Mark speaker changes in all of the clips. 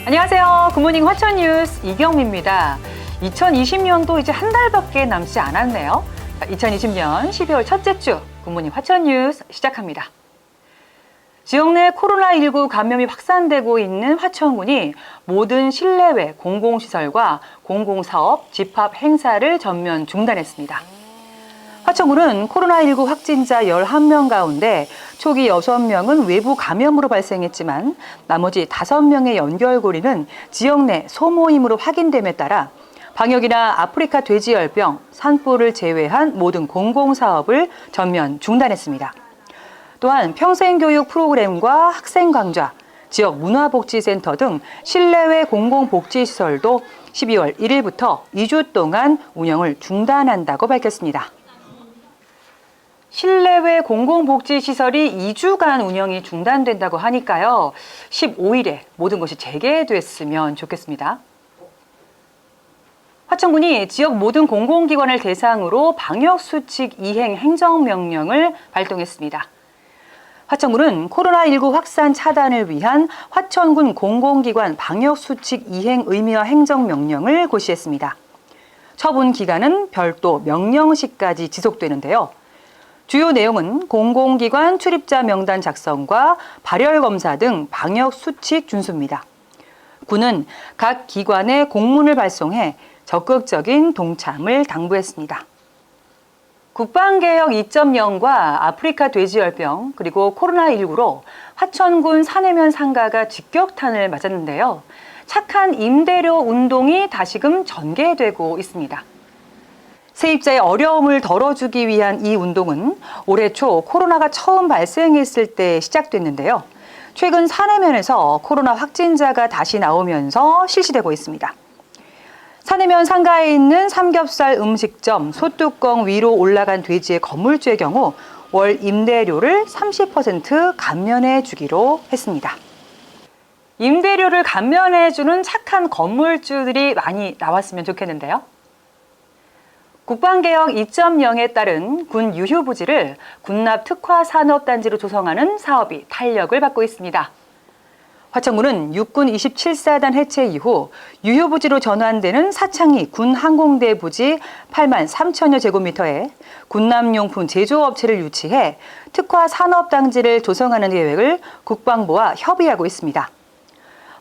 Speaker 1: 안녕하세요. 굿모닝 화천뉴스 이경미입니다. 2020년도 이제 한 달밖에 남지 않았네요. 2020년 12월 첫째 주 굿모닝 화천뉴스 시작합니다. 지역 내 코로나19 감염이 확산되고 있는 화천군이 모든 실내외 공공시설과 공공사업, 집합 행사를 전면 중단했습니다. 화천군은 코로나19 확진자 11명 가운데 초기 6명은 외부 감염으로 발생했지만 나머지 5명의 연결고리는 지역 내 소모임으로 확인됨에 따라 방역이나 아프리카 돼지열병, 산불을 제외한 모든 공공사업을 전면 중단했습니다. 또한 평생교육 프로그램과 학생 강좌, 지역 문화복지센터 등 실내외 공공복지시설도 12월 1일부터 2주 동안 운영을 중단한다고 밝혔습니다. 실내외 공공복지시설이 2주간 운영이 중단된다고 하니까요. 15일에 모든 것이 재개됐으면 좋겠습니다. 화천군이 지역 모든 공공기관을 대상으로 방역수칙 이행 행정명령을 발동했습니다. 화천군은 코로나19 확산 차단을 위한 화천군 공공기관 방역수칙 이행 의무화 행정명령을 고시했습니다. 처분 기간은 별도 명령시까지 지속되는데요. 주요 내용은 공공기관 출입자 명단 작성과 발열검사 등 방역수칙 준수입니다. 군은 각 기관에 공문을 발송해 적극적인 동참을 당부했습니다. 국방개혁 2.0과 아프리카 돼지열병 그리고 코로나19로 화천군 사내면 상가가 직격탄을 맞았는데요. 착한 임대료 운동이 다시금 전개되고 있습니다. 세입자의 어려움을 덜어주기 위한 이 운동은 올해 초 코로나가 처음 발생했을 때 시작됐는데요. 최근 사내면에서 코로나 확진자가 다시 나오면서 실시되고 있습니다. 사내면 상가에 있는 삼겹살 음식점 소뚜껑 위로 올라간 돼지의 건물주의 경우 월 임대료를 30% 감면해 주기로 했습니다. 임대료를 감면해 주는 착한 건물주들이 많이 나왔으면 좋겠는데요. 국방개혁 2.0에 따른 군 유휴부지를 군납 특화 산업단지로 조성하는 사업이 탄력을 받고 있습니다. 화천군은 육군 27사단 해체 이후 유휴부지로 전환되는 사창리 군항공대 부지 8만 3천여 제곱미터에 군남용품 제조업체를 유치해 특화 산업단지를 조성하는 계획을 국방부와 협의하고 있습니다.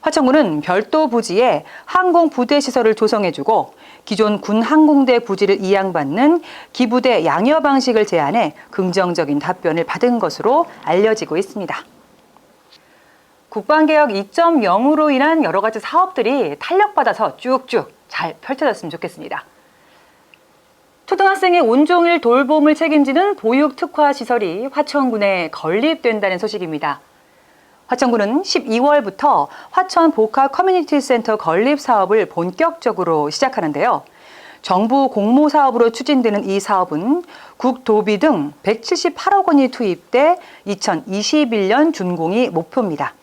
Speaker 1: 화천군은 별도 부지에 항공부대 시설을 조성해주고 기존 군항공대 부지를 이양받는 기부대 양여 방식을 제안해 긍정적인 답변을 받은 것으로 알려지고 있습니다. 국방개혁 2.0으로 인한 여러 가지 사업들이 탄력받아서 쭉쭉 잘 펼쳐졌으면 좋겠습니다. 초등학생의 온종일 돌봄을 책임지는 보육특화시설이 화천군에 건립된다는 소식입니다. 화천군은 12월부터 화천 복합 커뮤니티 센터 건립 사업을 본격적으로 시작하는데요. 정부 공모 사업으로 추진되는 이 사업은 국도비 등 178억 원이 투입돼 2021년 준공이 목표입니다.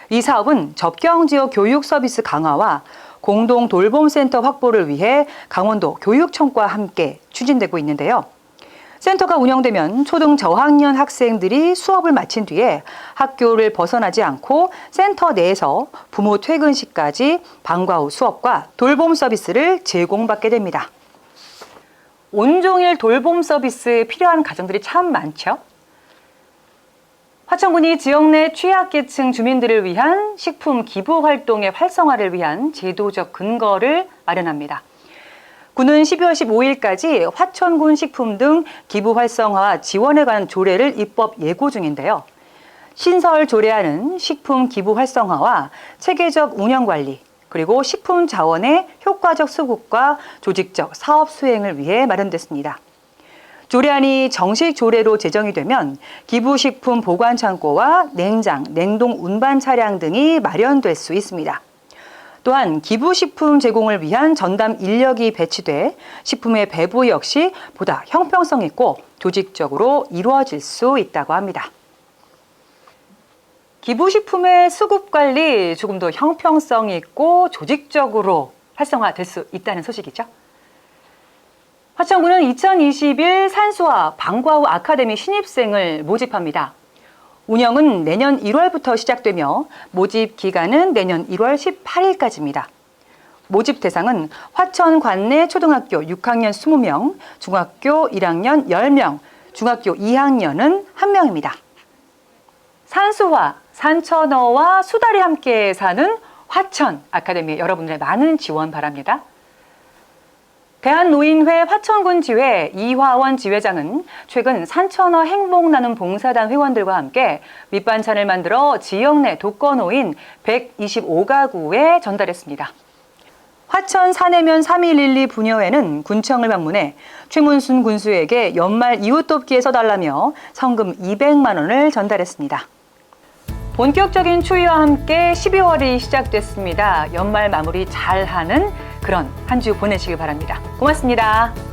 Speaker 1: 이 사업은 접경지역 교육 서비스 강화와 공동 돌봄센터 확보를 위해 강원도 교육청과 함께 추진되고 있는데요. 센터가 운영되면 초등 저학년 학생들이 수업을 마친 뒤에 학교를 벗어나지 않고 센터 내에서 부모 퇴근 시까지 방과 후 수업과 돌봄 서비스를 제공받게 됩니다. 온종일 돌봄 서비스에 필요한 가정들이 참 많죠. 화천군이 지역 내 취약계층 주민들을 위한 식품 기부 활동의 활성화를 위한 제도적 근거를 마련합니다. 군은 12월 15일까지 화천군 식품 등 기부 활성화 지원에 관한 조례를 입법 예고 중인데요. 신설 조례안은 식품 기부 활성화와 체계적 운영 관리, 그리고 식품 자원의 효과적 수급과 조직적 사업 수행을 위해 마련됐습니다. 조례안이 정식 조례로 제정이 되면 기부식품 보관 창고와 냉장, 냉동 운반 차량 등이 마련될 수 있습니다. 또한 기부식품 제공을 위한 전담 인력이 배치돼 식품의 배부 역시 보다 형평성 있고 조직적으로 이루어질 수 있다고 합니다. 기부식품의 수급 관리 조금 더 형평성 있고 조직적으로 활성화될 수 있다는 소식이죠. 화천군은 2021 산수화 방과후 아카데미 신입생을 모집합니다. 운영은 내년 1월부터 시작되며 모집 기간은 내년 1월 18일까지입니다. 모집 대상은 화천 관내 초등학교 6학년 20명, 중학교 1학년 10명, 중학교 2학년은 1명입니다. 산수화, 산천어와 수달이 함께 사는 화천 아카데미 여러분들의 많은 지원 바랍니다. 대한노인회 화천군 지회 이화원 지회장은 최근 산천어 행복 나눔 봉사단 회원들과 함께 밑반찬을 만들어 지역 내 독거노인 125가구에 전달했습니다. 화천 사내면 3112 부녀회는 군청을 방문해 최문순 군수에게 연말 이웃돕기에 써달라며 성금 200만 원을 전달했습니다. 본격적인 추위와 함께 12월이 시작됐습니다. 연말 마무리 잘하는 그런 한 주 보내시길 바랍니다. 고맙습니다.